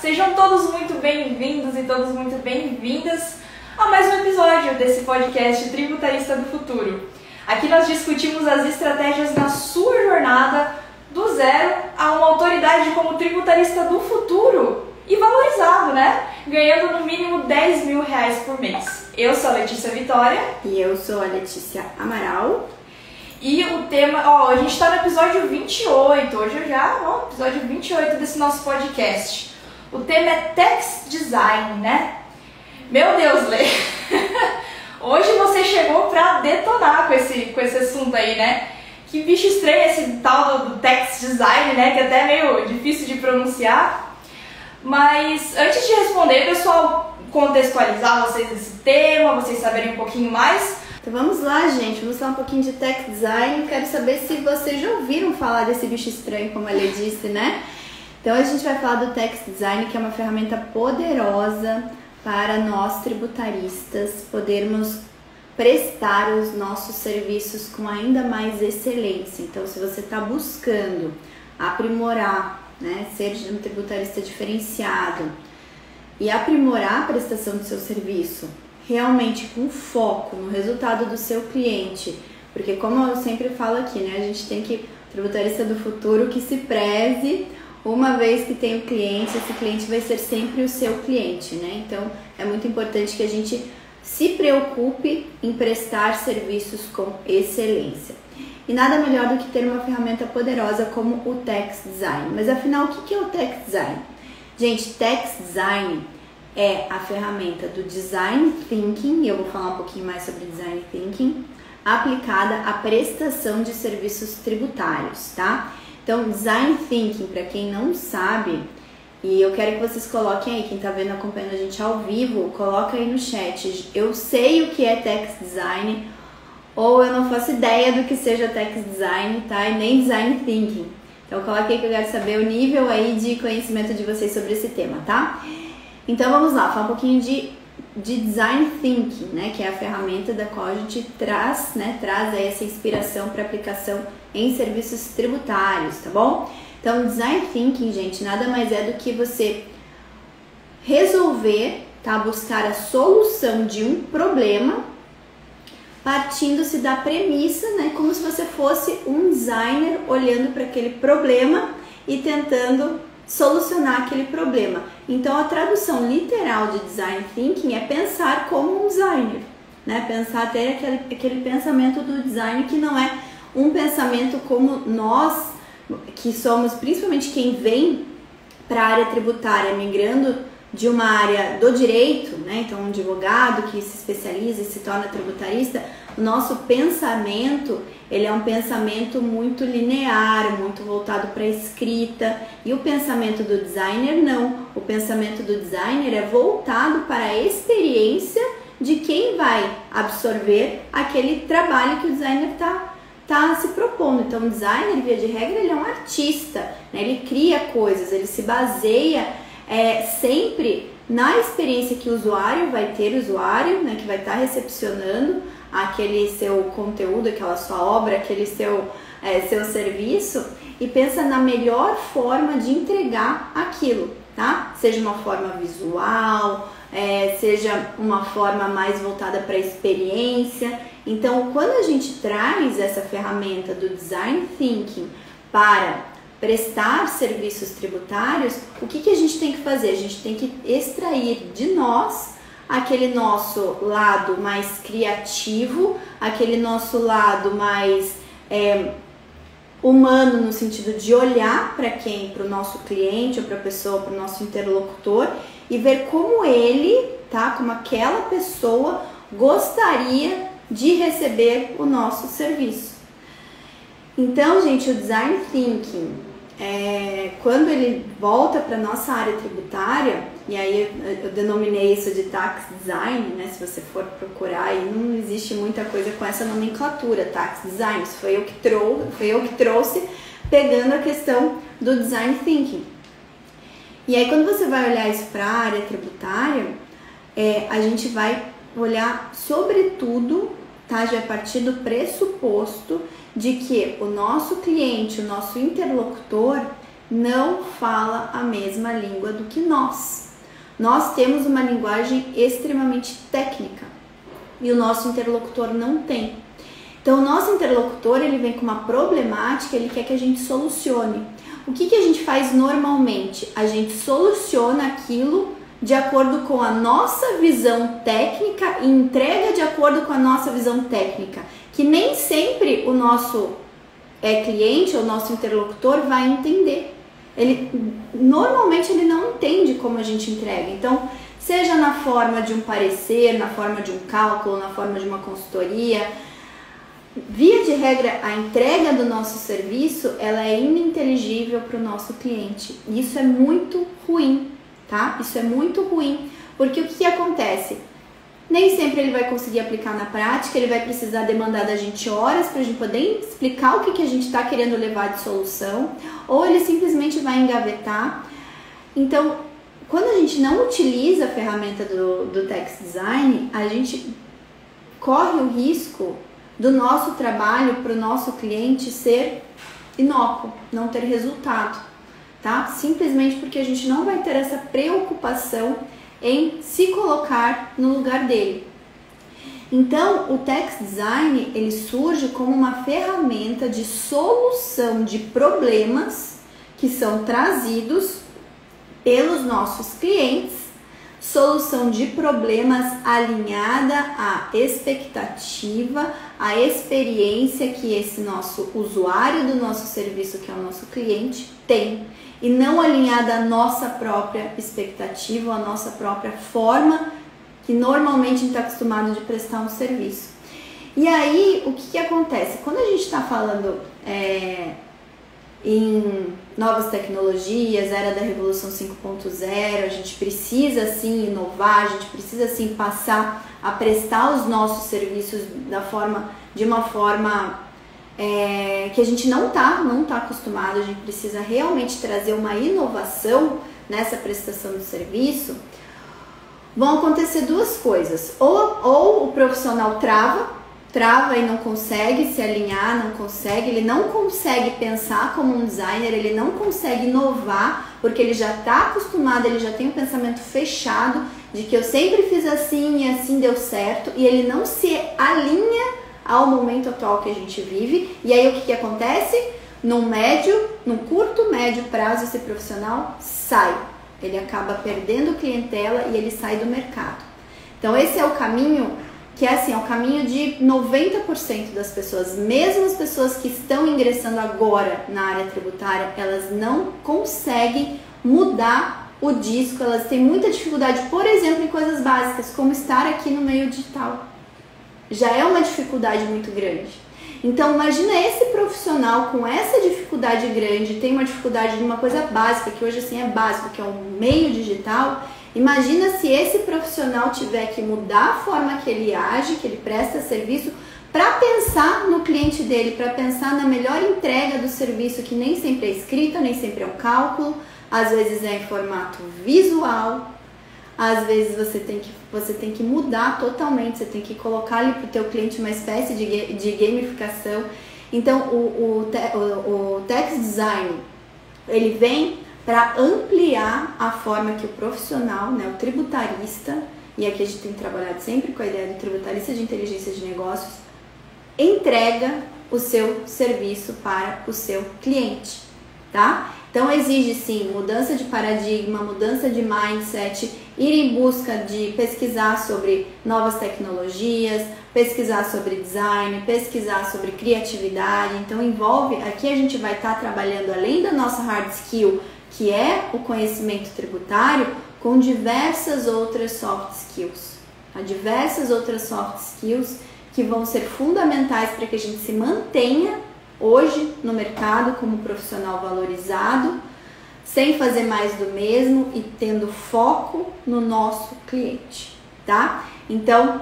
Sejam todos muito bem-vindos e todas muito bem-vindas a mais um episódio desse podcast Tributarista do Futuro. Aqui nós discutimos as estratégias na sua jornada do zero a uma autoridade como tributarista do futuro e valorizado, né? Ganhando no mínimo R$10.000 por mês. Eu sou a Letícia Vitória. E eu sou a Letícia Amaral. E o tema, a gente está no episódio 28, hoje episódio 28 desse nosso podcast. O tema é Tax Design, né? Meu Deus, Lê! Hoje você chegou pra detonar com esse assunto aí, né? Que bicho estranho esse tal do Tax Design, né? Que até é meio difícil de pronunciar. Mas antes de responder, pessoal, contextualizar vocês nesse tema, vocês saberem um pouquinho mais. Então vamos lá, gente, vamos falar um pouquinho de Tax Design. Quero saber se vocês já ouviram falar desse bicho estranho, como a Lê disse, né? Então a gente vai falar do Tax Design, que é uma ferramenta poderosa para nós tributaristas podermos prestar os nossos serviços com ainda mais excelência. Então, se você está buscando aprimorar, né, ser um tributarista diferenciado e aprimorar a prestação do seu serviço, realmente com foco no resultado do seu cliente, porque como eu sempre falo aqui, né, a gente tem que, tributarista do futuro, que se preze, uma vez que tem o cliente, esse cliente vai ser sempre o seu cliente, né? Então é muito importante que a gente se preocupe em prestar serviços com excelência. E nada melhor do que ter uma ferramenta poderosa como o Tax Design. Mas afinal, o que é o Tax Design? Gente, Tax Design é a ferramenta do Design Thinking, e eu vou falar um pouquinho mais sobre Design Thinking, aplicada à prestação de serviços tributários, tá? Então, Design Thinking, para quem não sabe, e eu quero que vocês coloquem aí, quem tá vendo, acompanhando a gente ao vivo, coloca aí no chat, eu sei o que é Tax Design, ou eu não faço ideia do que seja Tax Design, tá? E nem Design Thinking. Então, coloque aí que eu quero saber o nível aí de conhecimento de vocês sobre esse tema, tá? Então, vamos lá, falar um pouquinho de Design Thinking, né? Que é a ferramenta da qual a gente traz aí essa inspiração para aplicação em serviços tributários, tá bom? Então, Design Thinking, gente, nada mais é do que você resolver, tá? Buscar a solução de um problema partindo-se da premissa, né? Como se você fosse um designer olhando para aquele problema e tentando solucionar aquele problema. Então, a tradução literal de Design Thinking é pensar como um designer, né? Pensar ter aquele pensamento do design que não é um pensamento como nós, que somos principalmente quem vem para a área tributária, migrando de uma área do direito, né? Então, um advogado que se especializa e se torna tributarista, o nosso pensamento, ele é um pensamento muito linear, muito voltado para a escrita, e o pensamento do designer não. O pensamento do designer é voltado para a experiência de quem vai absorver aquele trabalho que o designer está se propondo. Então, o designer, via de regra, ele é um artista, né? Ele cria coisas, ele se baseia sempre na experiência que o usuário vai ter, né, que vai estar recepcionando aquele seu conteúdo, aquela sua obra, aquele seu serviço, e pensa na melhor forma de entregar aquilo, tá? Seja uma forma visual, seja uma forma mais voltada para a experiência. Então, quando a gente traz essa ferramenta do Design Thinking para prestar serviços tributários, o que a gente tem que fazer? A gente tem que extrair de nós aquele nosso lado mais criativo, aquele nosso lado mais humano, no sentido de olhar para o nosso cliente, ou para a pessoa, para o nosso interlocutor, e ver como ele, tá? Como aquela pessoa gostaria de receber o nosso serviço. Então, gente, o Design Thinking, quando ele volta para a nossa área tributária, e aí eu denominei isso de Tax Design, né? Se você for procurar, aí não existe muita coisa com essa nomenclatura, Tax Design, isso foi eu que trouxe, pegando a questão do Design Thinking. E aí, quando você vai olhar isso para a área tributária, a gente vai olhar sobretudo, tá? Já a partir do pressuposto de que o nosso cliente, o nosso interlocutor, não fala a mesma língua do que nós. Nós temos uma linguagem extremamente técnica e o nosso interlocutor não tem. Então, o nosso interlocutor, ele vem com uma problemática, ele quer que a gente solucione. O que a gente faz normalmente? A gente soluciona aquilo de acordo com a nossa visão técnica e entrega de acordo com a nossa visão técnica, que nem sempre o nosso cliente, o nosso interlocutor vai entender. Normalmente ele não entende como a gente entrega. Então, seja na forma de um parecer, na forma de um cálculo, na forma de uma consultoria, via de regra, a entrega do nosso serviço, ela é ininteligível para o nosso cliente. E isso é muito ruim, tá? Isso é muito ruim, porque o que acontece? Nem sempre ele vai conseguir aplicar na prática, ele vai precisar demandar da gente horas para a gente poder explicar o que a gente está querendo levar de solução, ou ele simplesmente vai engavetar. Então, quando a gente não utiliza a ferramenta do Text Design, a gente corre o risco do nosso trabalho para o nosso cliente ser inócuo, não ter resultado, tá? Simplesmente porque a gente não vai ter essa preocupação em se colocar no lugar dele. Então, o Text Design, ele surge como uma ferramenta de solução de problemas que são trazidos pelos nossos clientes, solução de problemas alinhada à expectativa, à experiência que esse nosso usuário do nosso serviço, que é o nosso cliente, tem, e não alinhada à nossa própria expectativa, à nossa própria forma que normalmente a gente está acostumado de prestar um serviço. E aí, o que acontece? Quando a gente está falando em novas tecnologias, era da Revolução 5.0, a gente precisa sim inovar, a gente precisa sim passar a prestar os nossos serviços de uma forma que a gente não tá acostumado. A gente precisa realmente trazer uma inovação nessa prestação de serviço. Vão acontecer duas coisas: ou o profissional trava e não consegue se alinhar, ele não consegue pensar como um designer, ele não consegue inovar, porque ele já está acostumado, ele já tem um pensamento fechado de que eu sempre fiz assim e assim deu certo, e ele não se alinha ao momento atual que a gente vive. E aí o que acontece? Num curto, médio prazo, esse profissional sai, ele acaba perdendo clientela e ele sai do mercado. Então esse é o caminho que é assim, é o caminho de 90% das pessoas. Mesmo as pessoas que estão ingressando agora na área tributária, elas não conseguem mudar o disco, elas têm muita dificuldade, por exemplo, em coisas básicas, como estar aqui no meio digital. Já é uma dificuldade muito grande. Então imagina esse profissional com essa dificuldade grande, tem uma dificuldade de uma coisa básica, que hoje assim é básico, que é um meio digital. Imagina se esse profissional tiver que mudar a forma que ele age, que ele presta serviço, para pensar no cliente dele, para pensar na melhor entrega do serviço, que nem sempre é escrita, nem sempre é um cálculo, às vezes é em formato visual, às vezes você tem que mudar totalmente, você tem que colocar ali para o teu cliente uma espécie de gamificação. Então o Text Design, ele vem para ampliar a forma que o profissional, né, o tributarista, e aqui a gente tem trabalhado sempre com a ideia do tributarista de inteligência de negócios, entrega o seu serviço para o seu cliente, tá? Então exige sim mudança de paradigma, mudança de mindset, ir em busca de pesquisar sobre novas tecnologias, pesquisar sobre design, pesquisar sobre criatividade. Então envolve, aqui a gente vai estar trabalhando além da nossa hard skill, que é o conhecimento tributário, com diversas outras soft skills. Há diversas outras soft skills que vão ser fundamentais para que a gente se mantenha hoje no mercado como profissional valorizado, sem fazer mais do mesmo e tendo foco no nosso cliente, tá? Então,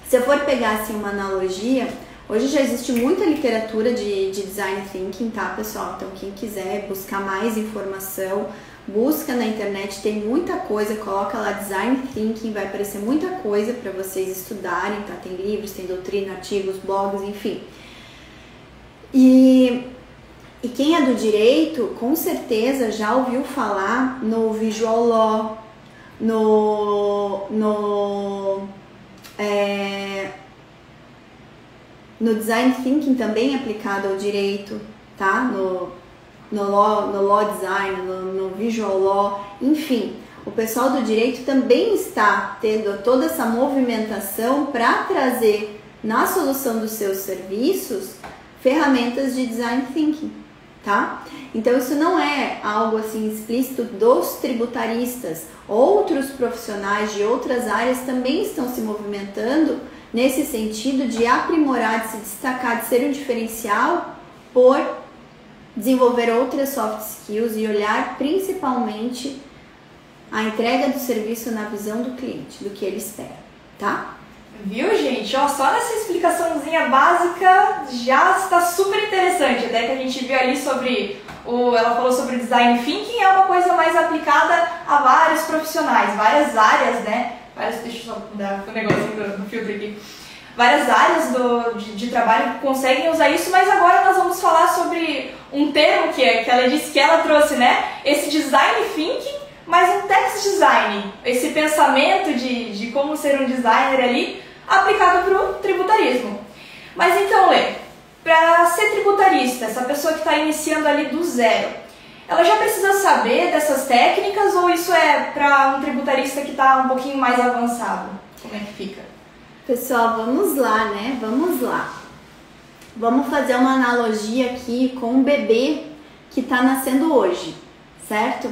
se eu for pegar assim uma analogia, hoje já existe muita literatura de design thinking, tá, pessoal? Então, quem quiser buscar mais informação, busca na internet, tem muita coisa, coloca lá design thinking, vai aparecer muita coisa para vocês estudarem, tá? Tem livros, tem doutrina, artigos, blogs, enfim. E E quem é do direito, com certeza já ouviu falar no Visual Law, no Design Thinking também aplicado ao direito, tá? No Law Design, no Visual Law, enfim. O pessoal do direito também está tendo toda essa movimentação para trazer na solução dos seus serviços ferramentas de Design Thinking, tá? Então isso não é algo assim explícito dos tributaristas. Outros profissionais de outras áreas também estão se movimentando nesse sentido de aprimorar, de se destacar, de ser um diferencial por desenvolver outras soft skills e olhar principalmente a entrega do serviço na visão do cliente, do que ele espera, tá? Viu, gente? Ó, só nessa explicaçãozinha básica já está super interessante. Até que a gente viu ali sobre ela falou sobre Design Thinking, é uma coisa mais aplicada a vários profissionais, várias áreas, né? Deixa eu só mudar o negocinho do filtro aqui. Várias áreas de trabalho conseguem usar isso, mas agora nós vamos falar sobre um termo que ela disse que ela trouxe, né? Esse Design Thinking, mas um text design, esse pensamento de como ser um designer ali, aplicado para o tributarismo. Mas então, Lê, para ser tributarista, essa pessoa que está iniciando ali do zero, ela já precisa saber dessas técnicas ou isso é para um tributarista que está um pouquinho mais avançado? Como é que fica? Pessoal, vamos lá, né? Vamos lá. Vamos fazer uma analogia aqui com um bebê que está nascendo hoje, certo?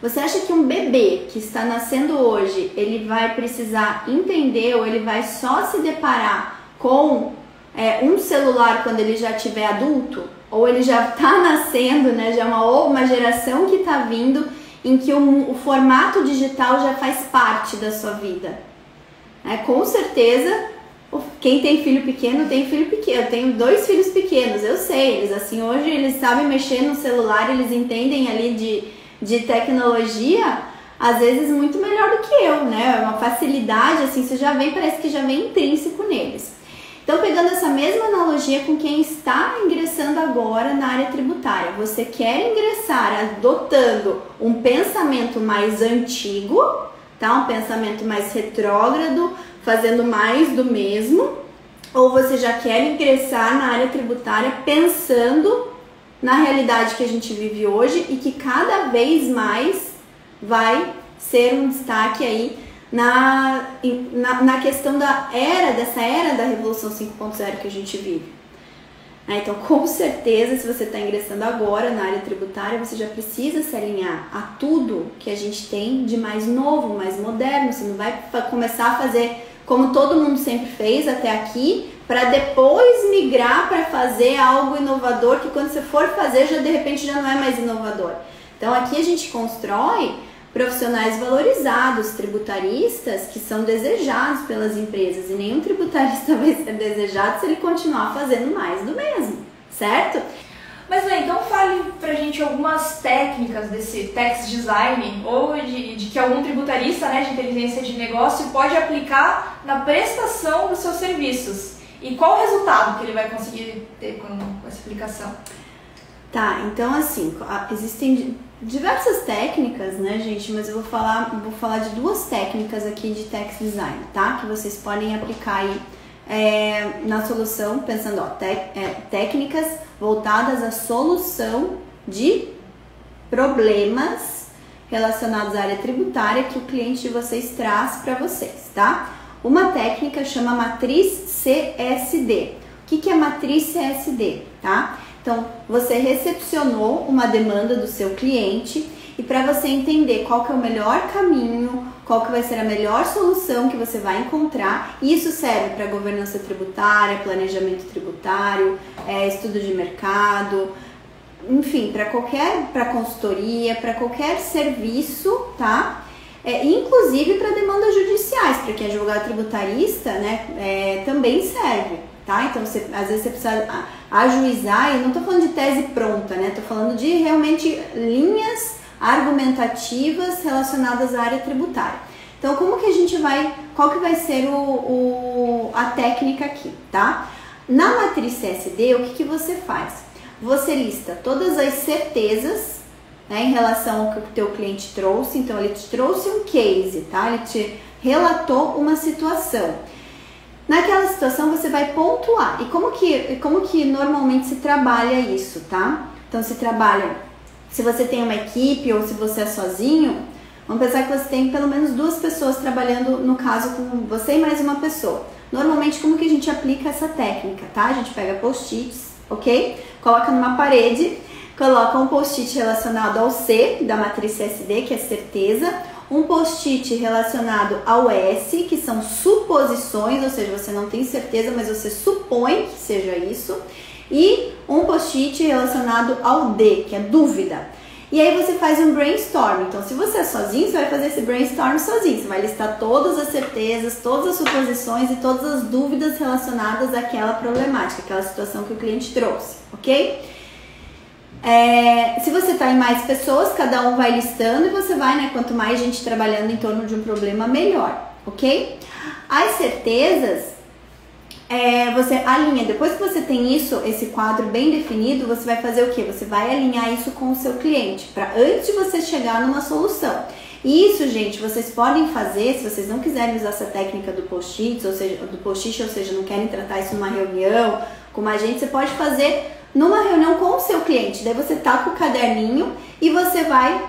Você acha que um bebê que está nascendo hoje, ele vai precisar entender ou ele vai só se deparar com um celular quando ele já tiver adulto? Ou ele já está nascendo, né? Já é uma geração que está vindo em que o formato digital já faz parte da sua vida. Com certeza, quem tem filho pequeno tem filho pequeno. Eu tenho 2 filhos pequenos, eu sei. Eles assim, hoje eles sabem mexer no celular, eles entendem ali de tecnologia, às vezes muito melhor do que eu, né? Uma facilidade, assim, parece que já vem intrínseco neles. Então, pegando essa mesma analogia com quem está ingressando agora na área tributária, você quer ingressar adotando um pensamento mais antigo, tá? Um pensamento mais retrógrado, fazendo mais do mesmo, ou você já quer ingressar na área tributária pensando na realidade que a gente vive hoje e que cada vez mais vai ser um destaque aí na questão dessa era da Revolução 5.0 que a gente vive. Então, com certeza, se você está ingressando agora na área tributária, você já precisa se alinhar a tudo que a gente tem de mais novo, mais moderno. Você não vai começar a fazer como todo mundo sempre fez até aqui, para depois migrar para fazer algo inovador que quando você for fazer, já de repente já não é mais inovador. Então aqui a gente constrói profissionais valorizados, tributaristas que são desejados pelas empresas e nenhum tributarista vai ser desejado se ele continuar fazendo mais do mesmo, certo? Mas bem, então fale pra gente algumas técnicas desse tax design ou de que algum tributarista, né, de inteligência de negócio pode aplicar na prestação dos seus serviços. E qual o resultado que ele vai conseguir ter com essa aplicação? Tá, então assim, existem diversas técnicas, né, gente, mas eu vou falar de 2 técnicas aqui de tax design, tá? Que vocês podem aplicar aí na solução, pensando, técnicas voltadas à solução de problemas relacionados à área tributária que o cliente de vocês traz para vocês, tá? Uma técnica chama matriz CSD. O que é matriz CSD, tá? Então, você recepcionou uma demanda do seu cliente e para você entender qual que é o melhor caminho, qual que vai ser a melhor solução que você vai encontrar, isso serve para governança tributária, planejamento tributário, estudo de mercado, enfim, para consultoria, para qualquer serviço, tá? Inclusive para demandas judiciais, para quem é advogado tributarista, né, também serve, tá? Então, às vezes você precisa ajuizar, e não estou falando de tese pronta, né? Estou falando de realmente linhas argumentativas relacionadas à área tributária. Então, qual que vai ser a técnica aqui, tá? Na matriz CSD, o que você faz? você lista todas as certezas, né, em relação ao que o teu cliente trouxe. Então ele te trouxe um case, tá? Ele te relatou uma situação. Naquela situação você vai pontuar. E como que normalmente se trabalha isso, tá? Então se trabalha, se você tem uma equipe ou se você é sozinho, vamos pensar que você tem pelo menos 2 pessoas trabalhando, no caso com você e mais uma pessoa. Normalmente como que a gente aplica essa técnica, tá? A gente pega post-its, ok? Coloca numa parede, coloca um post-it relacionado ao C, da matriz CSD, que é certeza, um post-it relacionado ao S, que são suposições, ou seja, você não tem certeza, mas você supõe que seja isso, e um post-it relacionado ao D, que é dúvida. E aí você faz um brainstorm. Então, se você é sozinho, você vai fazer esse brainstorm sozinho. Você vai listar todas as certezas, todas as suposições e todas as dúvidas relacionadas àquela problemática, aquela situação que o cliente trouxe, ok? Se você está em mais pessoas, cada um vai listando e você vai, né? Quanto mais gente trabalhando em torno de um problema, melhor, ok? As certezas, você alinha. Depois que você tem isso, esse quadro bem definido, você vai fazer o quê? Você vai alinhar isso com o seu cliente, antes de você chegar numa solução. E isso, gente, vocês podem fazer, se vocês não quiserem usar essa técnica do post-it, ou seja, não querem tratar isso numa reunião com uma gente, você pode fazer numa reunião com o seu cliente. Daí você tá com o caderninho e você vai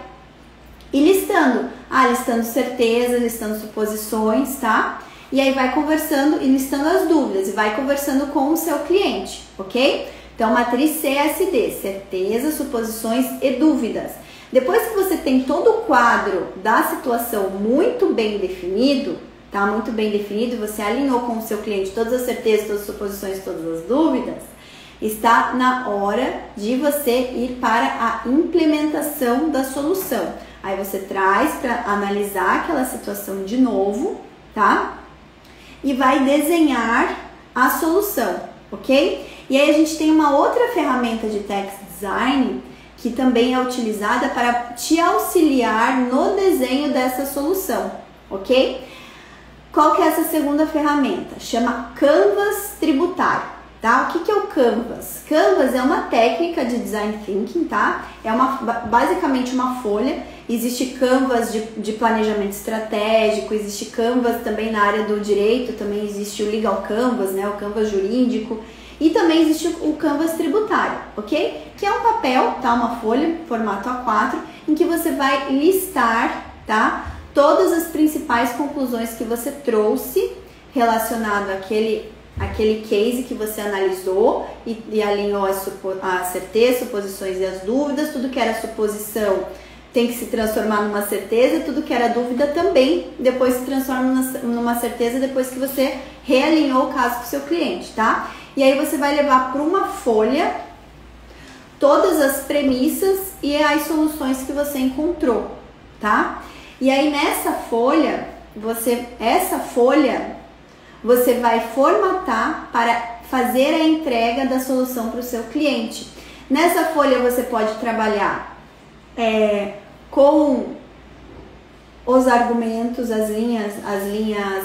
ir listando. Listando certezas, listando suposições, tá? E aí vai conversando e listando as dúvidas e vai conversando com o seu cliente, ok? Então, matriz CSD, certeza, suposições e dúvidas. Depois que você tem todo o quadro da situação muito bem definido, tá? Muito bem definido, você alinhou com o seu cliente todas as certezas, todas as suposições, todas as dúvidas, está na hora de você ir para a implementação da solução. Aí você traz para analisar aquela situação de novo, tá? E vai desenhar a solução, ok? E aí a gente tem uma outra ferramenta de text design que também é utilizada para te auxiliar no desenho dessa solução, ok? Qual que é essa segunda ferramenta? Chama Canvas tributário, tá? O que é o Canvas? Canvas é uma técnica de design thinking, tá? É basicamente uma folha. Existe Canvas de planejamento estratégico, existe Canvas também na área do direito, também existe o Legal Canvas, né, o Canvas jurídico, e também existe o Canvas tributário, ok? Que é um papel, tá, uma folha, formato A4, em que você vai listar, tá, todas as principais conclusões que você trouxe relacionado àquele case que você analisou e alinhou as certezas, suposições e as dúvidas. Tudo que era suposição tem que se transformar numa certeza, tudo que era dúvida também depois se transforma numa certeza depois que você realinhou o caso com o seu cliente, tá? E aí você vai levar para uma folha todas as premissas e as soluções que você encontrou, tá? E aí nessa folha, você vai formatar para fazer a entrega da solução para o seu cliente. Nessa folha você pode trabalhar com os argumentos, as linhas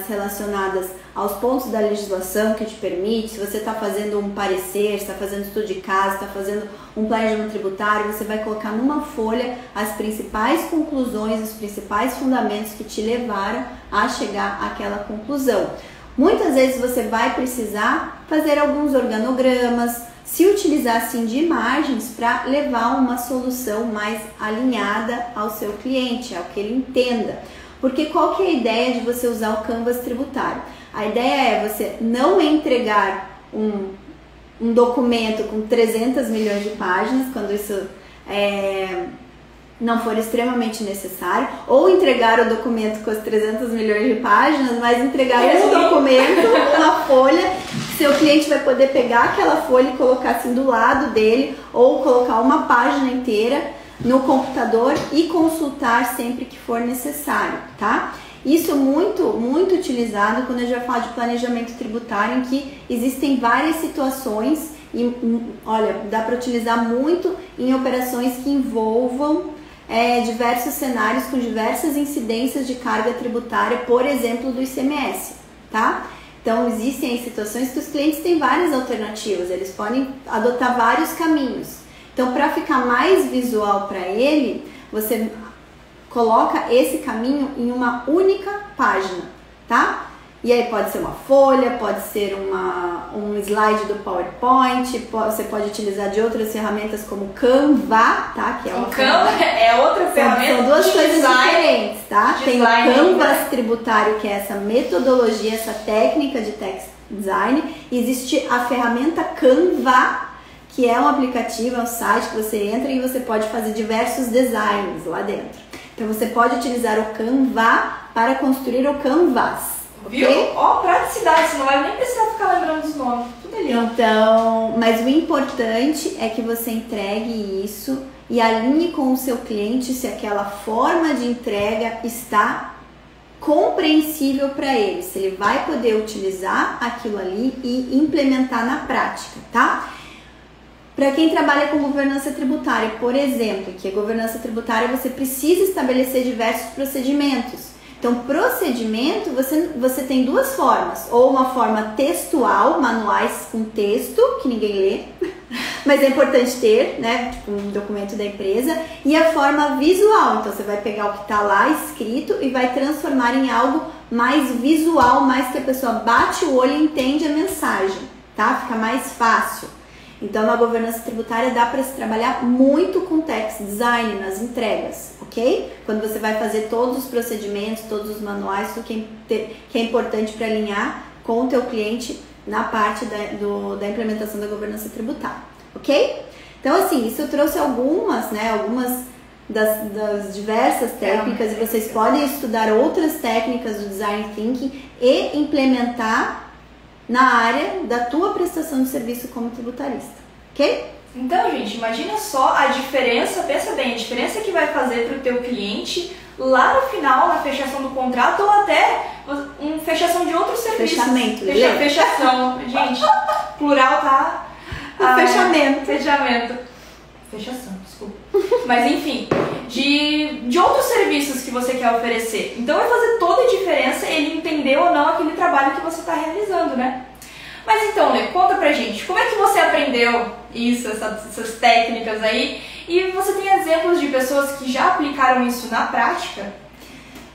relacionadas aos pontos da legislação que te permite. Se você está fazendo um parecer, está fazendo estudo de caso, está fazendo um planejamento tributário, você vai colocar numa folha as principais conclusões, os principais fundamentos que te levaram a chegar àquela conclusão. Muitas vezes você vai precisar fazer alguns organogramas, se utilizar assim de imagens para levar uma solução mais alinhada ao seu cliente, ao que ele entenda. Porque qual que é a ideia de você usar o Canvas tributário? A ideia é você não entregar um documento com 300 milhões de páginas, quando isso não for extremamente necessário, ou entregar o documento com as 300 milhões de páginas, mas entregar um documento, uma folha, seu cliente vai poder pegar aquela folha e colocar assim do lado dele, ou colocar uma página inteira no computador e consultar sempre que for necessário, tá? Isso é muito utilizado quando a gente vai falar de planejamento tributário, em que existem várias situações e, olha, dá para utilizar muito em operações que envolvam diversos cenários com diversas incidências de carga tributária, por exemplo, do ICMS, tá? Então, existem aí situações que os clientes têm várias alternativas, eles podem adotar vários caminhos. Então, para ficar mais visual para ele, você coloca esse caminho em uma única página, tá? E aí pode ser uma folha, pode ser um slide do PowerPoint, você pode utilizar de outras ferramentas como Canva, tá? Que é o Canva é outra ferramenta. São duas coisas diferentes, tá? Tem o Canvas né? tributário, que é essa metodologia, essa técnica de text design. E existe a ferramenta Canva, que é um aplicativo, é um site que você entra e você pode fazer diversos designs lá dentro. Então você pode utilizar o Canva para construir o Canvas. Viu? Ó, praticidade, você não vai nem precisar ficar lembrando dos nomes. Tudo ali. Então, mas o importante é que você entregue isso e alinhe com o seu cliente se aquela forma de entrega está compreensível para ele, se ele vai poder utilizar aquilo ali e implementar na prática, tá? Para quem trabalha com governança tributária, por exemplo, que a governança tributária você precisa estabelecer diversos procedimentos. Então, procedimento, você tem duas formas. Ou uma forma textual, manuais com texto, que ninguém lê, mas é importante ter, né? Tipo um documento da empresa. E a forma visual. Então, você vai pegar o que está lá escrito e vai transformar em algo mais visual, mais que a pessoa bate o olho e entende a mensagem, tá? Fica mais fácil. Então, na governança tributária dá para se trabalhar muito com text design nas entregas, ok? Quando você vai fazer todos os procedimentos, todos os manuais, tudo que é importante para alinhar com o teu cliente na parte da implementação da governança tributária, ok? Então, assim, isso eu trouxe algumas das diversas técnicas e vocês podem estudar outras técnicas do Design Thinking e implementar na área da tua prestação de serviço como tributarista, ok? Então, gente, imagina só a diferença, pensa bem, a diferença que vai fazer para o teu cliente lá no final, na fechação do contrato ou até uma fechação de outro serviço. Fechamento. Fechação, gente, plural tá... Fechamento. Fechação, desculpa. Mas enfim, de outros serviços que você quer oferecer. Então vai fazer toda a diferença ele entender ou não aquele trabalho que você está realizando, né? Mas então, Lê, conta pra gente, como é que você aprendeu isso, essas técnicas aí? E você tem exemplos de pessoas que já aplicaram isso na prática?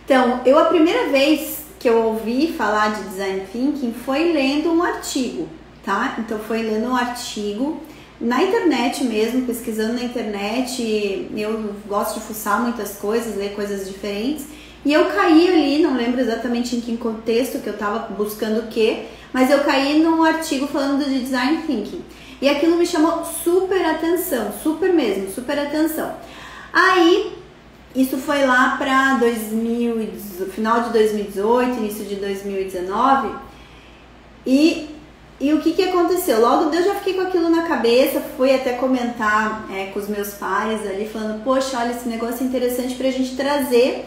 Então, a primeira vez que eu ouvi falar de Design Thinking foi lendo um artigo, tá? Então foi lendo um artigo na internet mesmo, pesquisando na internet. Eu gosto de fuçar muitas coisas, ler coisas diferentes. E eu caí ali, não lembro exatamente em que contexto que eu estava buscando o quê, mas eu caí num artigo falando de Design Thinking. E aquilo me chamou super atenção, super mesmo, super atenção. Aí, isso foi lá para final de 2018, início de 2019. E o que aconteceu? Logo eu já fiquei com aquilo na cabeça, fui até comentar com os meus pares ali, falando, poxa, olha, esse negócio é interessante pra gente trazer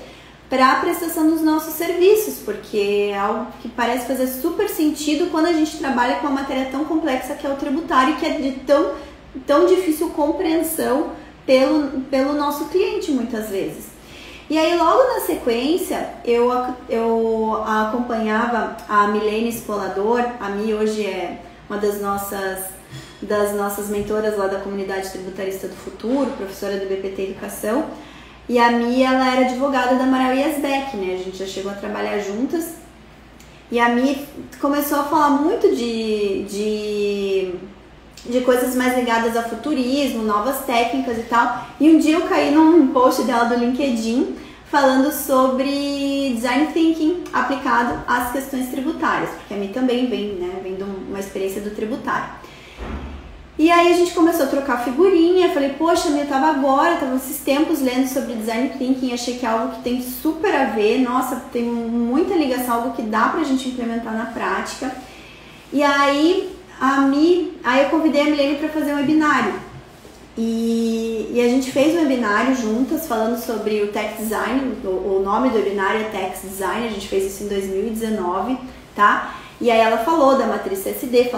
para a prestação dos nossos serviços, porque é algo que parece fazer super sentido quando a gente trabalha com uma matéria tão complexa que é o tributário, que é de tão difícil compreensão pelo nosso cliente muitas vezes. E aí logo na sequência eu acompanhava a Milene Spolador. A Mi hoje é uma das nossas mentoras lá da comunidade tributarista do futuro, professora do BPT Educação. E a Mi, ela era advogada da Amaral Yazbek, né? A gente já chegou a trabalhar juntas. E a Mi começou a falar muito de coisas mais ligadas a futurismo, novas técnicas e tal. E um dia eu caí num post dela do LinkedIn falando sobre Design Thinking aplicado às questões tributárias, porque a Mi também vem de uma experiência do tributário. E aí a gente começou a trocar figurinha, falei, poxa, eu tava esses tempos lendo sobre Design Thinking, achei que é algo que tem super a ver, nossa, tem muita ligação, algo que dá pra gente implementar na prática. E aí eu convidei a Milene para fazer um webinário. E a gente fez um webinário juntas falando sobre o Text Design, o nome do webinário é Text Design, a gente fez isso em 2019, tá? E aí ela falou da matriz CSD,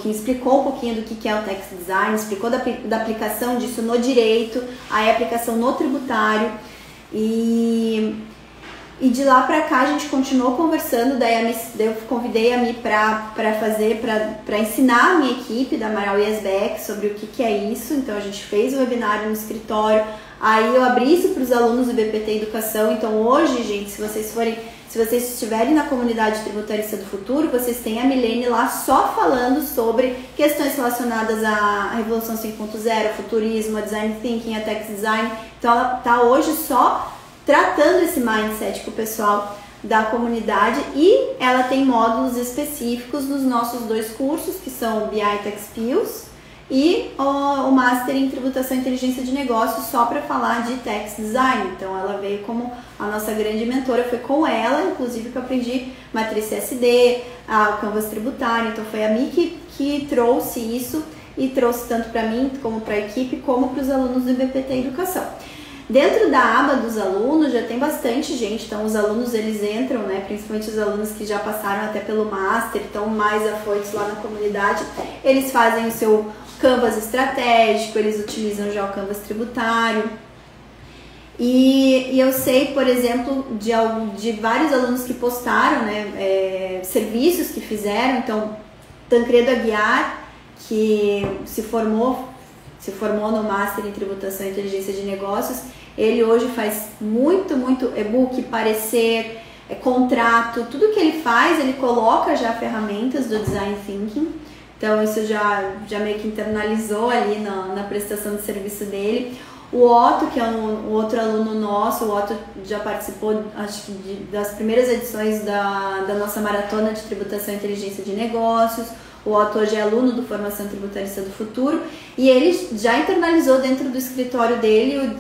explicou um pouquinho do que é o Text Design, explicou da aplicação disso no direito, aí a aplicação no tributário. E E de lá pra cá a gente continuou conversando, daí eu convidei a Mi para ensinar a minha equipe da Amaral Yesbeck sobre o que é isso. Então a gente fez o webinário no escritório, aí eu abri isso para os alunos do BPT Educação. Então hoje, gente, se vocês estiverem na comunidade Tributarista do Futuro, vocês têm a Milene lá só falando sobre questões relacionadas à Revolução 5.0, futurismo, a Design Thinking, a Text Design. Então ela tá hoje só tratando esse mindset com o pessoal da comunidade, e ela tem módulos específicos nos nossos 2 cursos, que são o BI Tech Skills e o Master em Tributação e Inteligência de Negócios, só para falar de Text Design. Então ela veio como a nossa grande mentora, foi com ela, inclusive, que eu aprendi Matriz CSD, o Canvas Tributário. Então foi a Mi que trouxe isso, e trouxe tanto para mim, como para a equipe, como para os alunos do BPT Educação. Dentro da aba dos alunos já tem bastante gente, então os alunos eles entram, né, principalmente os alunos que já passaram até pelo Master, estão mais afoitos lá na comunidade, eles fazem o seu Canvas estratégico, eles utilizam já o Canvas tributário. E eu sei, por exemplo, de vários alunos que postaram, né, serviços que fizeram. Então, Tancredo Aguiar, que se formou no Master em Tributação e Inteligência de Negócios, ele hoje faz muito e-book, parecer, contrato, tudo que ele faz, ele coloca já ferramentas do Design Thinking. Então isso já meio que internalizou ali na prestação de serviço dele. O Otto, que é um outro aluno nosso, o Otto já participou, acho que das primeiras edições da nossa maratona de Tributação e Inteligência de Negócios. O Otto hoje é aluno do Formação Tributarista do Futuro, e ele já internalizou dentro do escritório dele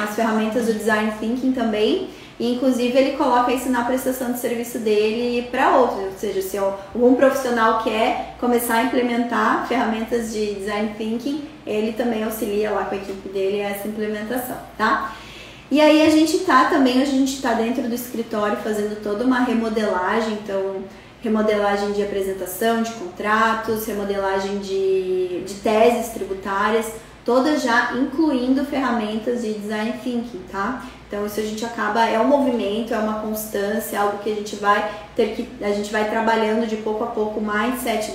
as ferramentas do Design Thinking também, e inclusive ele coloca isso na prestação de serviço dele para outros. Ou seja, se algum profissional quer começar a implementar ferramentas de Design Thinking, ele também auxilia lá com a equipe dele essa implementação, tá? E aí a gente hoje a gente está dentro do escritório fazendo toda uma remodelagem, então remodelagem de apresentação, de contratos, remodelagem de teses tributárias, todas já incluindo ferramentas de Design Thinking, tá? Então isso a gente é um movimento, é uma constância, algo que a gente vai trabalhando de pouco a pouco o mindset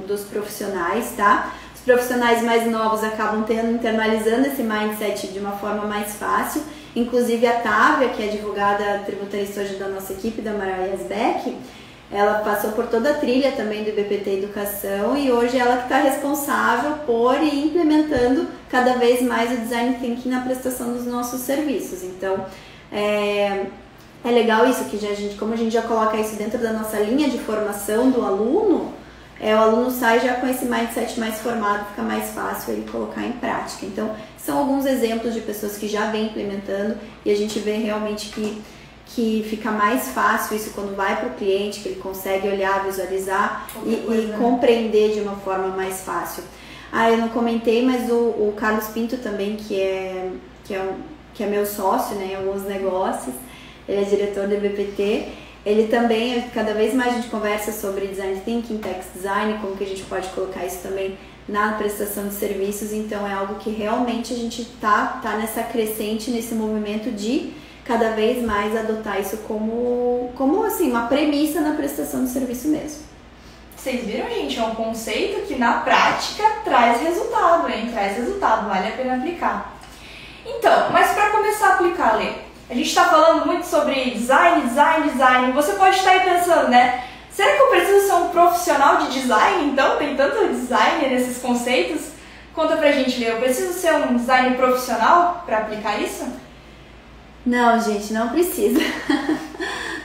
dos profissionais, tá? Os profissionais mais novos acabam internalizando esse mindset de uma forma mais fácil. Inclusive a Távia, que é advogada tributarista hoje da nossa equipe, da Amaral Yesbeck, ela passou por toda a trilha também do BPT Educação, e hoje ela que está responsável por ir implementando cada vez mais o Design Thinking na prestação dos nossos serviços. Então, é legal isso, que como a gente já coloca isso dentro da nossa linha de formação do aluno, o aluno sai já com esse mindset mais formado, fica mais fácil ele colocar em prática. Então, são alguns exemplos de pessoas que já vêm implementando, e a gente vê realmente que fica mais fácil isso quando vai para o cliente, que ele consegue olhar, visualizar e compreender de uma forma mais fácil. Eu não comentei, mas o Carlos Pinto também, que é meu sócio, né, em alguns negócios, ele é diretor do BPT, ele também, cada vez mais a gente conversa sobre Design Thinking, Text Design, como que a gente pode colocar isso também na prestação de serviços. Então é algo que realmente a gente tá nessa crescente, nesse movimento de cada vez mais adotar isso como assim, uma premissa na prestação de serviço mesmo. Vocês viram, gente? É um conceito que na prática traz resultado, hein? Traz resultado, vale a pena aplicar. Então, mas para começar a aplicar, Lê, a gente está falando muito sobre design. Você pode estar aí pensando, né? Será que eu preciso ser um profissional de design? Então, tem tanto design nesses conceitos? Conta pra gente, Lê, eu preciso ser um designer profissional para aplicar isso? Não, gente, não precisa.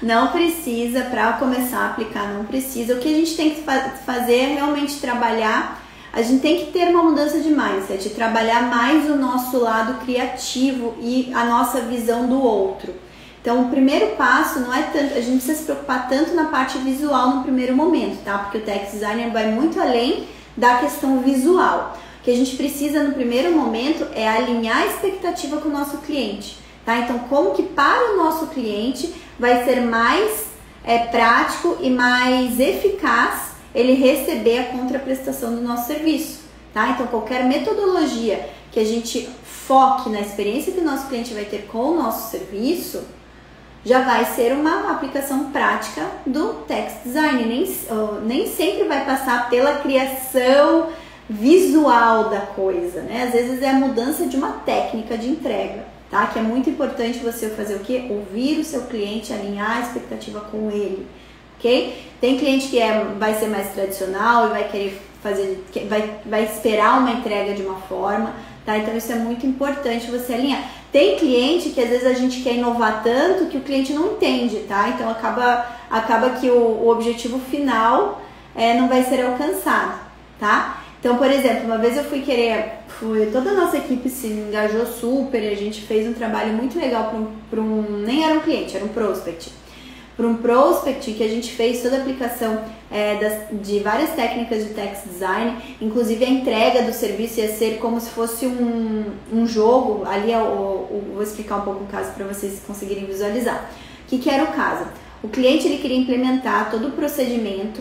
Não precisa, para começar a aplicar, não precisa. O que a gente tem que fazer é realmente trabalhar, a gente tem que ter uma mudança de mindset, trabalhar mais o nosso lado criativo e a nossa visão do outro. Então, o primeiro passo não é tanto, a gente não precisa se preocupar tanto na parte visual no primeiro momento, tá? Porque o Text Designer vai muito além da questão visual. O que a gente precisa no primeiro momento é alinhar a expectativa com o nosso cliente. Tá? Então, como que para o nosso cliente vai ser mais prático e mais eficaz ele receber a contraprestação do nosso serviço, tá? Então, qualquer metodologia que a gente foque na experiência que o nosso cliente vai ter com o nosso serviço, já vai ser uma aplicação prática do text design. Nem sempre vai passar pela criação visual da coisa, né? Às vezes é a mudança de uma técnica de entrega, tá? Que é muito importante você fazer o quê? Ouvir o seu cliente, alinhar a expectativa com ele, ok? Tem cliente que vai ser mais tradicional e vai querer fazer, vai esperar uma entrega de uma forma, tá? Então isso é muito importante você alinhar. Tem cliente que às vezes a gente quer inovar tanto que o cliente não entende, tá? Então acaba que o objetivo final não vai ser alcançado, tá? Então, por exemplo, uma vez eu toda a nossa equipe se engajou super e a gente fez um trabalho muito legal nem era um cliente, era um prospect. Para um prospect que a gente fez toda a aplicação de várias técnicas de text design, inclusive a entrega do serviço ia ser como se fosse um jogo. Ali vou explicar um pouco o caso para vocês conseguirem visualizar. O que era o caso? O cliente ele queria implementar todo o procedimento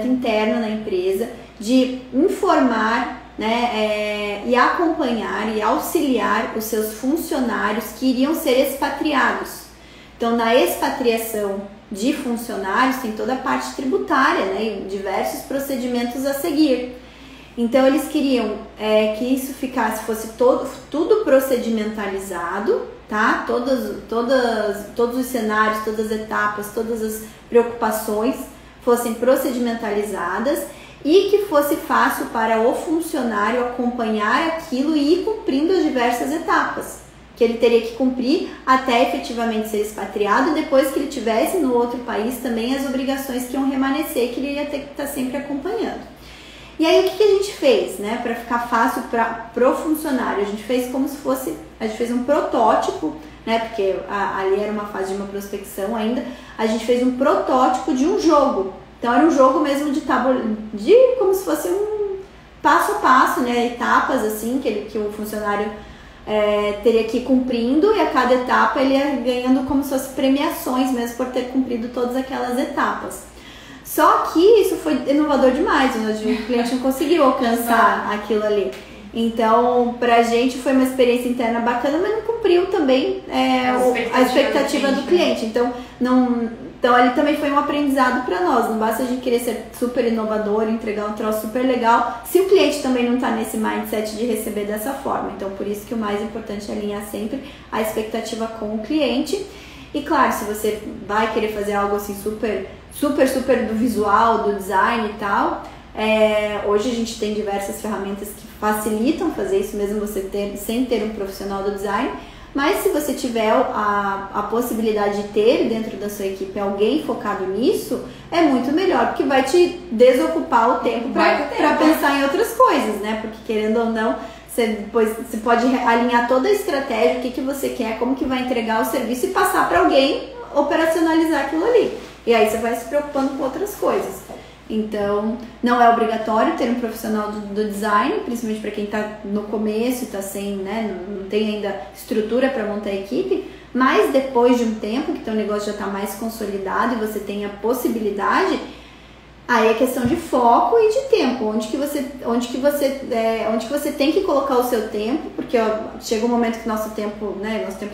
interno na empresa, de informar, né, e acompanhar e auxiliar os seus funcionários que iriam ser expatriados. Então, na expatriação de funcionários tem toda a parte tributária, né, e diversos procedimentos a seguir. Então, eles queriam que isso fosse tudo procedimentalizado, tá? Todos os cenários, todas as etapas, todas as preocupações fossem procedimentalizadas e que fosse fácil para o funcionário acompanhar aquilo e ir cumprindo as diversas etapas que ele teria que cumprir até efetivamente ser expatriado, e depois que ele estivesse no outro país também as obrigações que iam remanescer, que ele ia ter que estar sempre acompanhando. E aí o que a gente fez, né, para ficar fácil pro funcionário? A gente fez a gente fez um protótipo, né, porque ali era uma fase de uma prospecção ainda. A gente fez um protótipo de um jogo. Então era um jogo mesmo como se fosse um passo a passo, né, etapas assim que o funcionário teria que ir cumprindo, e a cada etapa ele ia ganhando como se fosse premiações mesmo por ter cumprido todas aquelas etapas. Só que isso foi inovador demais, o cliente não conseguiu alcançar aquilo ali. Então, pra gente foi uma experiência interna bacana, mas não cumpriu também a expectativa do cliente. Então ali também foi um aprendizado para nós. Não basta a gente querer ser super inovador, entregar um troço super legal, se o cliente também não está nesse mindset de receber dessa forma. Então, por isso que o mais importante é alinhar sempre a expectativa com o cliente. E claro, se você vai querer fazer algo assim super do visual, do design e tal, hoje a gente tem diversas ferramentas que facilitam fazer isso, mesmo você sem ter um profissional do design. Mas se você tiver a possibilidade de ter dentro da sua equipe alguém focado nisso, é muito melhor, porque vai te desocupar o tempo para pensar em outras coisas, né? Porque querendo ou não, você pode alinhar toda a estratégia, o que você quer, como que vai entregar o serviço e passar para alguém operacionalizar aquilo ali. E aí você vai se preocupando com outras coisas. Então, não é obrigatório ter um profissional do design, principalmente para quem está no começo e está sem, né, não tem ainda estrutura para montar a equipe, mas depois de um tempo que o teu negócio já está mais consolidado e você tem a possibilidade, aí é questão de foco e de tempo, onde que você tem que colocar o seu tempo, porque chega um momento que nosso tempo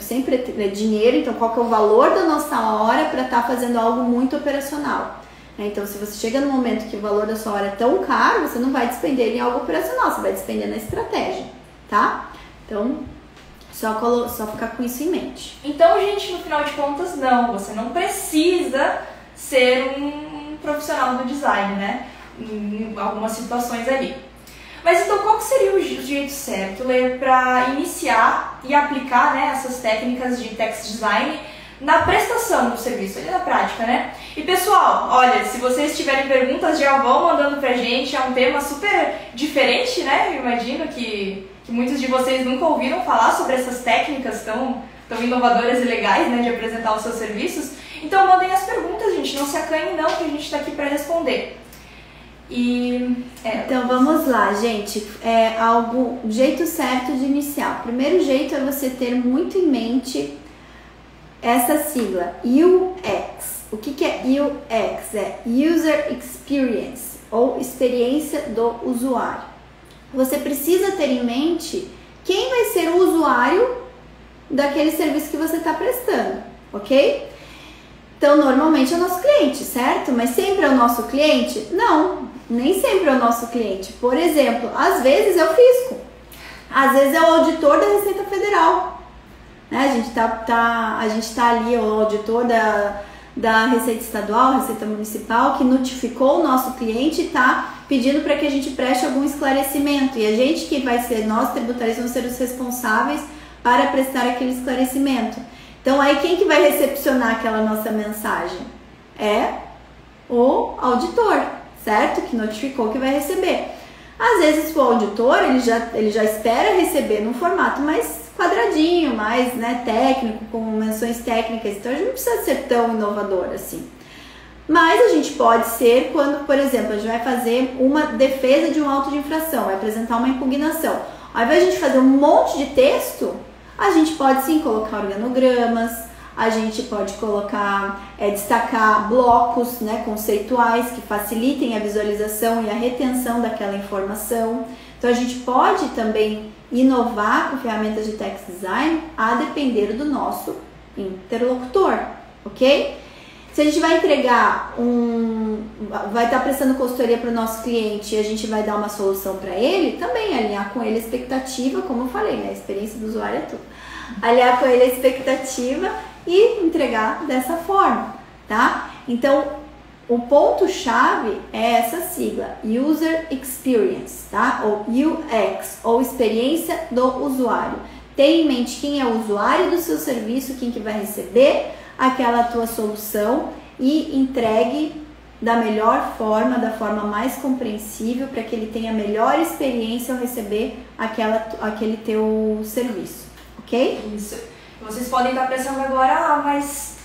sempre é dinheiro, então qual que é o valor da nossa hora para estar fazendo algo muito operacional? Então, se você chega no momento que o valor da sua hora é tão caro, você não vai despender em algo operacional, você vai despender na estratégia, tá? Então, só ficar com isso em mente. Então, gente, no final de contas, não, você não precisa ser um profissional do design, né? Em algumas situações ali. Mas então, qual que seria o jeito certo, Lê, para iniciar e aplicar, né, essas técnicas de text design na prestação do serviço, ali na prática, né? E pessoal, olha, se vocês tiverem perguntas, já vão mandando pra gente. É um tema super diferente, né? Eu imagino que muitos de vocês nunca ouviram falar sobre essas técnicas tão inovadoras e legais, né, de apresentar os seus serviços. Então mandem as perguntas, gente, não se acanhem não, que a gente tá aqui para responder. Então vamos lá, gente. O jeito certo de iniciar. O primeiro jeito é você ter muito em mente essa sigla, UX. O que é UX? É User Experience, ou experiência do usuário. Você precisa ter em mente quem vai ser o usuário daquele serviço que você está prestando. ok? Então, normalmente é o nosso cliente, certo? Mas sempre é o nosso cliente? Não, nem sempre é o nosso cliente. Por exemplo, às vezes é o fisco, às vezes é o auditor da Receita Federal, né? A gente tá ali, o auditor da Receita Estadual, Receita Municipal, que notificou o nosso cliente e está pedindo para que a gente preste algum esclarecimento. E a gente que vai ser, nós tributários vamos ser os responsáveis para prestar aquele esclarecimento. Então aí quem que vai recepcionar aquela nossa mensagem? É o auditor, certo? Que notificou que vai receber. Às vezes o auditor, ele já espera receber num formato mais quadradinho, mais, né, técnico, com menções técnicas, então a gente não precisa ser tão inovador assim. Mas a gente pode ser quando, por exemplo, a gente vai fazer uma defesa de um auto de infração, vai apresentar uma impugnação. Ao invés de a gente fazer um monte de texto, a gente pode sim colocar organogramas, a gente pode colocar, destacar blocos, né, conceituais que facilitem a visualização e a retenção daquela informação. Então a gente pode também inovar com ferramentas de text design a depender do nosso interlocutor, ok? Se a gente vai entregar vai estar prestando consultoria para o nosso cliente e a gente vai dar uma solução para ele, também alinhar com ele a expectativa, como eu falei, né? A experiência do usuário é tudo. Alinhar com ele a expectativa e entregar dessa forma, tá? Então, o ponto-chave é essa sigla, User Experience, tá? Ou UX, ou experiência do usuário. Tenha em mente quem é o usuário do seu serviço, quem que vai receber aquela tua solução e entregue da melhor forma, da forma mais compreensível, para que ele tenha a melhor experiência ao receber aquele teu serviço, ok? Isso. Vocês podem estar pensando agora, mas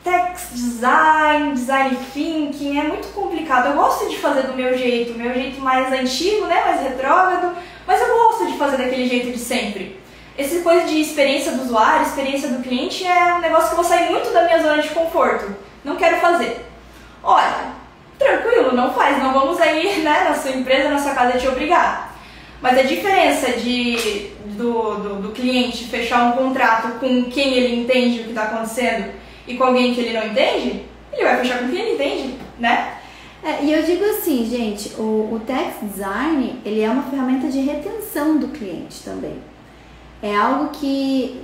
text design, design thinking é muito complicado. Eu gosto de fazer do meu jeito mais antigo, né, mais retrógrado, mas eu gosto de fazer daquele jeito de sempre. Essa coisa de experiência do usuário, experiência do cliente é um negócio que eu vou sair muito da minha zona de conforto. Não quero fazer. Olha, tranquilo, não faz, não vamos aí, né, na sua empresa, na sua casa te obrigar. Mas a diferença do cliente fechar um contrato com quem ele entende o que está acontecendo e com alguém que ele não entende, ele vai fechar com quem ele entende, né? E eu digo assim, gente, o text design, ele é uma ferramenta de retenção do cliente também. É algo que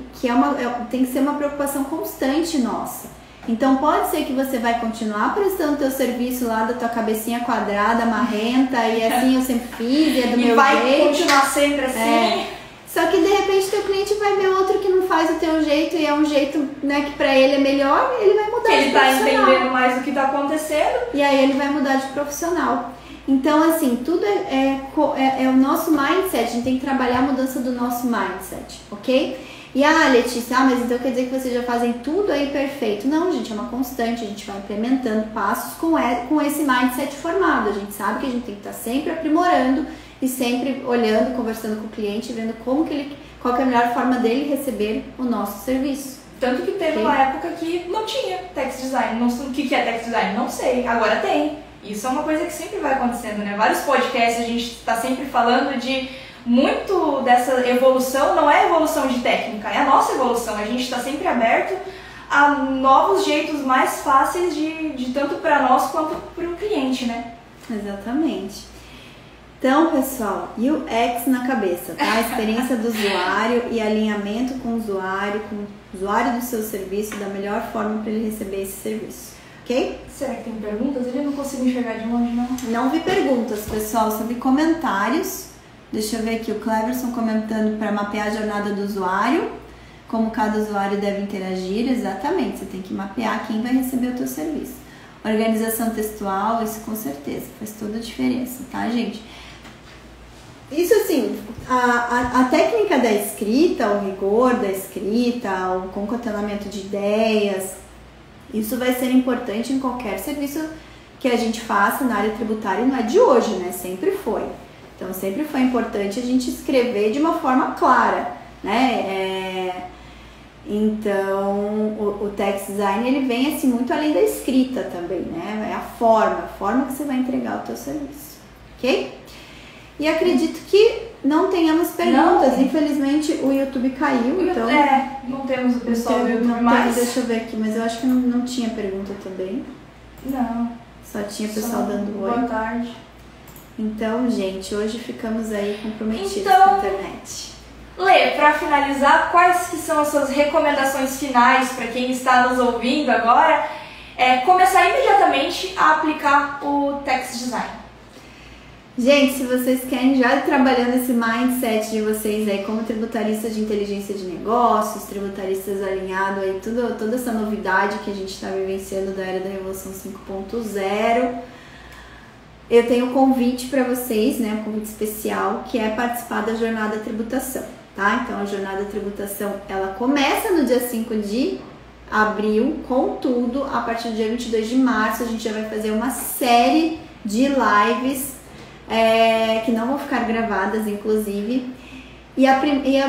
tem que ser uma preocupação constante nossa. Então pode ser que você vai continuar prestando teu serviço lá da tua cabecinha quadrada, marrenta, e assim eu sempre fiz, e é do meu jeito. E vai continuar sempre assim. Só que de repente teu cliente vai ver outro que não faz o teu jeito e é um jeito, né, que pra ele é melhor, ele vai mudar de profissional. Ele tá entendendo mais do que tá acontecendo. E aí ele vai mudar de profissional. Então, assim, tudo é o nosso mindset, a gente tem que trabalhar a mudança do nosso mindset, ok? E Letícia, mas então quer dizer que vocês já fazem tudo aí perfeito. Não, gente, é uma constante, a gente vai implementando passos com esse mindset formado. A gente sabe que a gente tem que estar sempre aprimorando e sempre olhando, conversando com o cliente, vendo qual que é a melhor forma dele receber o nosso serviço. Tanto que teve uma época que não tinha text design. O que é text design? Não sei, agora tem. Isso é uma coisa que sempre vai acontecendo, né? Vários podcasts a gente está sempre falando de muito dessa evolução, não é evolução de técnica, é a nossa evolução. A gente está sempre aberto a novos jeitos mais fáceis de tanto para nós quanto para o cliente, né? Exatamente. Então, pessoal, UX na cabeça, tá? A experiência do usuário e alinhamento com o usuário do seu serviço da melhor forma para ele receber esse serviço. Ok? Será que tem perguntas? Eu não consigo enxergar de longe, não. Não vi perguntas, pessoal, só vi comentários. Deixa eu ver aqui, o Cleverson comentando para mapear a jornada do usuário, como cada usuário deve interagir. Exatamente, você tem que mapear quem vai receber o teu serviço. Organização textual, isso com certeza, faz toda a diferença, tá, gente? Isso assim, a técnica da escrita, o rigor da escrita, o concatenamento de ideias, isso vai ser importante em qualquer serviço que a gente faça na área tributária, e não é de hoje, né? Sempre foi. Então, sempre foi importante a gente escrever de uma forma clara, né? Então, o text design, ele vem assim muito além da escrita também, né? É a forma que você vai entregar o teu serviço, ok? E acredito que não tenhamos perguntas. Não. Infelizmente o YouTube caiu, então... não temos o pessoal do YouTube mais. Deixa eu ver aqui, mas eu acho que não tinha pergunta também. Não. Só tinha o pessoal dando oi. Boa tarde. Então, gente, hoje ficamos aí comprometidos com a internet. Lê, para finalizar, quais que são as suas recomendações finais para quem está nos ouvindo agora? Começar imediatamente a aplicar o text design. Gente, se vocês querem já ir trabalhando esse mindset de vocês aí como tributaristas de inteligência de negócios, tributaristas alinhados aí, toda essa novidade que a gente está vivenciando da era da Revolução 5.0, eu tenho um convite para vocês, né, um convite especial, que é participar da Jornada Tributação, tá? Então a Jornada Tributação, ela começa no dia 5 de abril, contudo, a partir do dia 22 de março, a gente já vai fazer uma série de lives que não vão ficar gravadas, inclusive. E a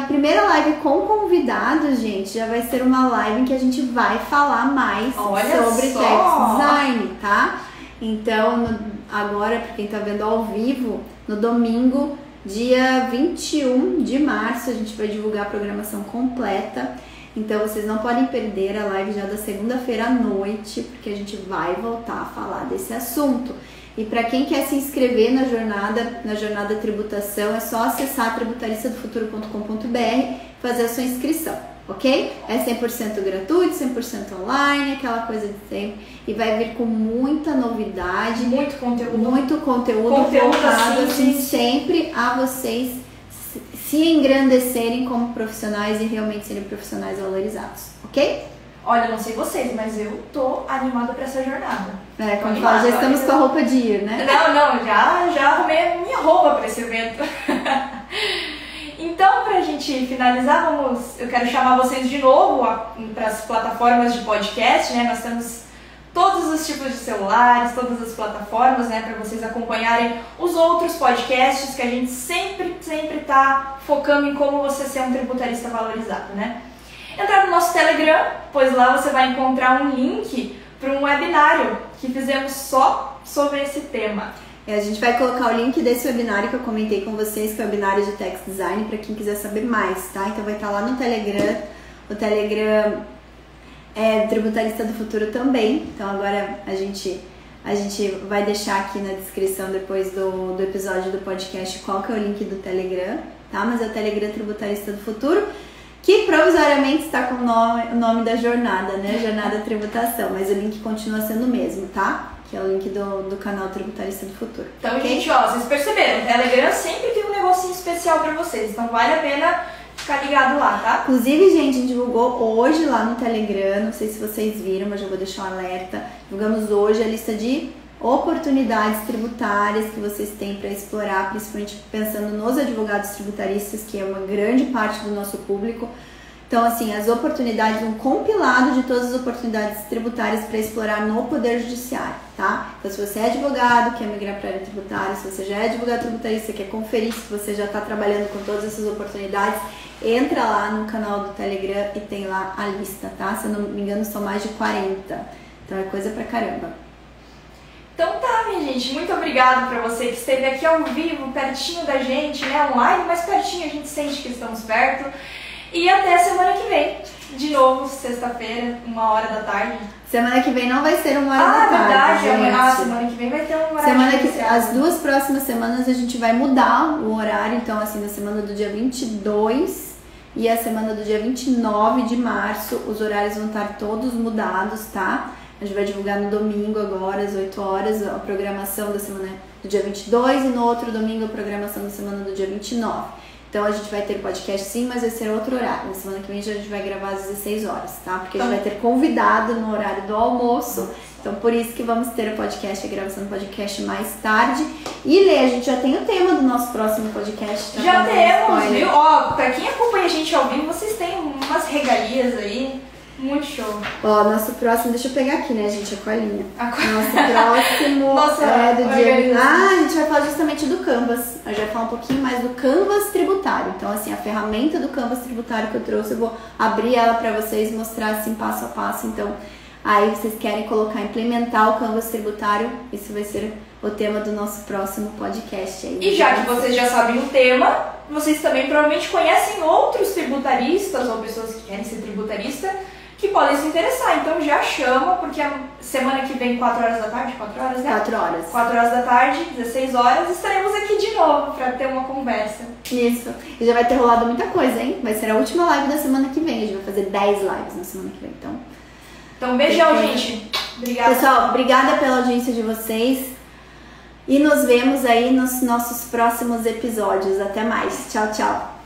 primeira live com convidados, gente, já vai ser uma live em que a gente vai falar mais sobre text design, tá? Então, agora, para quem tá vendo ao vivo, no domingo, dia 21 de março, a gente vai divulgar a programação completa. Então, vocês não podem perder a live já da segunda-feira à noite, porque a gente vai voltar a falar desse assunto. E para quem quer se inscrever na jornada tributação, é só acessar tributaristadofuturo.com.br e fazer a sua inscrição, ok? É 100% gratuito, 100% online, aquela coisa de sempre. E vai vir com muita novidade. Muito conteúdo. Muito conteúdo focado assim, sempre a vocês se engrandecerem como profissionais e realmente serem profissionais valorizados, ok? Olha, não sei vocês, mas eu tô animada pra essa jornada. Como fala, já estamos com a roupa de ir, né? Não, já arrumei a minha roupa pra esse evento. Então, pra gente finalizar, eu quero chamar vocês de novo para as plataformas de podcast, né? Nós temos todos os tipos de celulares, todas as plataformas, né? Para vocês acompanharem os outros podcasts que a gente sempre tá focando em como você ser um tributarista valorizado, né? Entrar no nosso Telegram, pois lá você vai encontrar um link para um webinário que fizemos só sobre esse tema. A gente vai colocar o link desse webinário que eu comentei com vocês, que é o webinário de Text Design, para quem quiser saber mais, tá? Então vai estar lá no Telegram. O Telegram é Tributarista do Futuro também. Então agora a gente vai deixar aqui na descrição depois do episódio do podcast qual que é o link do Telegram, tá? Mas é o Telegram Tributarista do Futuro, que provisoriamente está com o nome da jornada, né? Jornada Tributação, mas o link continua sendo o mesmo, tá? Que é o link do canal Tributarista do Futuro. Então, gente, vocês perceberam, o Telegram sempre tem um negocinho especial pra vocês, então vale a pena ficar ligado lá, tá? Inclusive, gente, a gente divulgou hoje lá no Telegram, não sei se vocês viram, mas já vou deixar um alerta. Divulgamos hoje a lista de oportunidades tributárias que vocês têm para explorar, principalmente pensando nos advogados tributaristas, que é uma grande parte do nosso público. Então, assim, as oportunidades, um compilado de todas as oportunidades tributárias para explorar no Poder Judiciário, tá? Então, se você é advogado, quer migrar para a área tributária, se você já é advogado tributarista, quer conferir se você já está trabalhando com todas essas oportunidades, entra lá no canal do Telegram e tem lá a lista, tá? Se eu não me engano, são mais de 40. Então, é coisa pra caramba. Então tá, minha gente, muito obrigada para você que esteve aqui ao vivo, pertinho da gente, né, online, mas pertinho, a gente sente que estamos perto. E até semana que vem, de novo, sexta-feira, 13h. Semana que vem não vai ser 13h, verdade, gente. Semana que vem vai ter um horário As duas próximas semanas a gente vai mudar o horário, então assim, na semana do dia 22 e a semana do dia 29 de março, os horários vão estar todos mudados, tá? A gente vai divulgar no domingo agora, às 8 horas, a programação da semana do dia 22 e no outro domingo a programação da semana do dia 29. Então a gente vai ter podcast sim, mas vai ser outro horário. Na semana que vem a gente vai gravar às 16 horas, tá? Porque a gente vai ter convidado no horário do almoço. Então por isso que vamos ter o podcast, a gravação do podcast mais tarde. E Lê, a gente já tem o tema do nosso próximo podcast. Tá? Já temos, viu? Ó, pra quem acompanha a gente ao vivo, vocês têm umas regalias aí. Muito show. Ó, nosso próximo, deixa eu pegar aqui, né, gente, a colinha. Nosso próximo é do dia... a gente vai falar justamente do Canvas. A gente vai falar um pouquinho mais do Canvas tributário. Então, assim, a ferramenta do Canvas tributário que eu trouxe, eu vou abrir ela pra vocês, mostrar assim, passo a passo. Então, aí vocês querem implementar o Canvas tributário, isso vai ser o tema do nosso próximo podcast aí. E já que vocês já sabem o tema, vocês também provavelmente conhecem outros tributaristas ou pessoas que querem ser tributarista que podem se interessar. Então já chama, porque a semana que vem, 4 horas da tarde, 4 horas, né? 4 horas. 4 horas da tarde, 16 horas, estaremos aqui de novo para ter uma conversa. Isso. E já vai ter rolado muita coisa, hein? Vai ser a última live da semana que vem. A gente vai fazer 10 lives na semana que vem. Então beijão, gente. Obrigada. Pessoal, obrigada pela audiência de vocês. E nos vemos aí nos nossos próximos episódios. Até mais. Tchau, tchau.